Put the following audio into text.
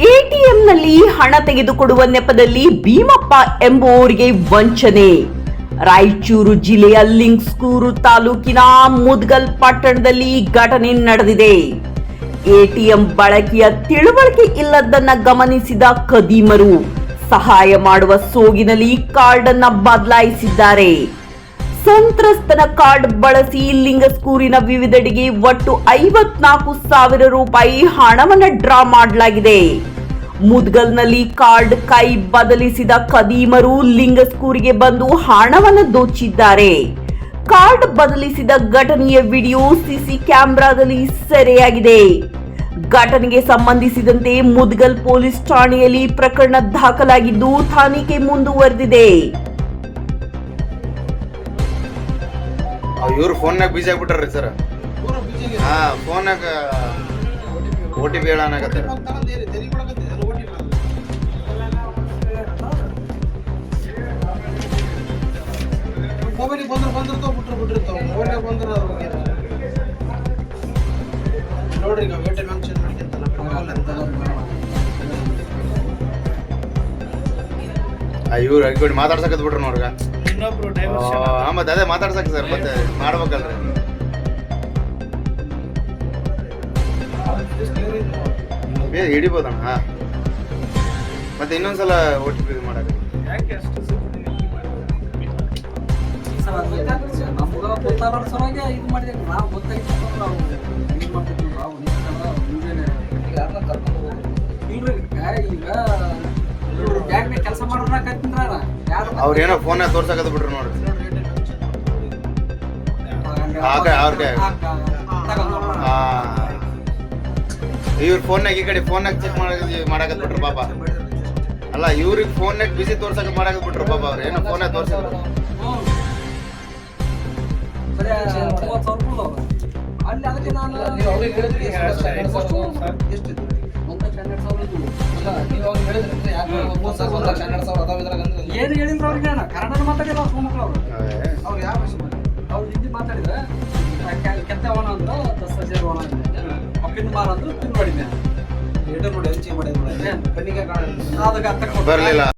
ಎಟಿಎಂನಲ್ಲಿ ಹಣ ತೆಗೆದುಕೊಡುವ ನೆಪದಲ್ಲಿ ಭೀಮಪ್ಪ ಎಂಬುವವರಿಗೆ ವಂಚನೆ. ರಾಯಚೂರು ಜಿಲ್ಲೆಯ ಲಿಂಗಸ್ಗೂರು ತಾಲೂಕಿನ ಮುದ್ಗಲ್ ಪಟ್ಟಣದಲ್ಲಿ ಘಟನೆ ನಡೆದಿದೆ. ಎಟಿಎಂ ಬಳಕೆಯ ತಿಳುವಳಿಕೆ ಇಲ್ಲದನ್ನ ಗಮನಿಸಿದ ಖದೀಮರು ಸಹಾಯ ಮಾಡುವ ಸೋಗಿನಲ್ಲಿ ಕಾರ್ಡ್ ಅನ್ನ ಬದಲಾಯಿಸಿದ್ದಾರೆ. ಸಂತ್ರಸ್ತನ ಕಾರ್ಡ್ ಬಳಸಿ ಲಿಂಗಸ್ಗೂರಿನ ವಿವಿಧೆಡೆಗೆ ಒಟ್ಟು 54,000 ರೂಪಾಯಿ ಹಣವನ್ನು ಡ್ರಾ ಮಾಡಲಾಗಿದೆ. ಮುದ್ಗಲ್ನಲ್ಲಿ ಕಾರ್ಡ್ ಕೈ ಬದಲಿಸಿದ ಖದೀಮರು ಲಿಂಗಸ್ಗೂರಿಗೆ ಬಂದು ಹಣವನ್ನು ದೋಚಿದ್ದಾರೆ. ಕಾರ್ಡ್ ಬದಲಿಸಿದ ಘಟನೆಯ ವಿಡಿಯೋ ಸಿಸಿ ಕ್ಯಾಮೆರಾದಲ್ಲಿ ಸೆರೆಯಾಗಿದೆ. ಘಟನೆಗೆ ಸಂಬಂಧಿಸಿದಂತೆ ಮುದ್ಗಲ್ ಪೊಲೀಸ್ ಠಾಣೆಯಲ್ಲಿ ಪ್ರಕರಣ ದಾಖಲಾಗಿದ್ದು ತನಿಖೆ ಮುಂದುವರೆದಿದೆ. ಇವ್ರು ಫೋನ್ನಾಗ ಬಿಜಿ ಆಗ್ಬಿಟ್ರಿ ಸರ್. ಫೋನ್ನಾಗ OTP ಹೇಳಾನಾಗತ್ತಾರ. ನೋಡ್ರಿ ಇವ್ರು ಅಗ್ಬಿಟ್ಟು ಮಾತಾಡ್ಸಕತ್ ಬಿಟ್ರಿ ನೋಡ್ಗ. ಮತ್ತೆ ಅದೇ ಮಾತಾಡ್ಸಕ್ ಸರ್, ಮತ್ತೆ ಮಾಡ್ಬೇಕಲ್ರಿ. ಹಿಡಿಬೋದಣ್ಣ. ಮತ್ತೆ ಇನ್ನೊಂದ್ಸಲ OTP ಮಾಡಕ್ಕೆ ಕೆಲಸ ಮಾಡೋಣ. ಅವ್ರೇನೋ ಫೋನ್ ತೋರ್ಸಕತ್ ಬಿಟ್ರು ನೋಡ್ರಿ. ಇವ್ರ ಫೋನ್ನಾಗ ಈ ಕಡೆ ಫೋನ್ನಾಗ ಚೆಕ್ ಮಾಡಕತ್ ಬಿಟ್ರು ಪಾಪ. ಅಲ್ಲ, ಇವ್ರಿಗೆ ಫೋನ್ನಾಗ ಬಿಸಿ ತೋರ್ಸಕ್ ಮಾಡಕತ್ ಬಿಟ್ರು ಪಾಪ. ಅವ್ರು ಏನೋ ಫೋನ್ನಾಗ ತೋರ್ಸಿದ್ರು. ಏನು ಹೇಳಿದ್ರು ಅವ್ರಿಗೆ ಕನ್ನಡ ಮಾತಾಡಿಲ್ಲ ಅವ್ರು ಯಾವ ಅವ್ರು ಹಿಂದಿ ಮಾತಾಡಿದ್ರೆ ಕೆತ್ತವನ ಅಂದ್ರೆ 10,000 ವನ ಅಪ್ಪಿನ ಮಾರ ಅಂದ್ರೆ ತಿನ್ ಮಾಡಿದ್ದೆ. ನೋಡಿ ಹಂಚಿ ಮಾಡಿದ್ರೆ ಕಣ್ಣಿಗೆ ಕಾಣ ಅದಕ್ಕೆ ಬರ್ಲಿಲ್ಲ.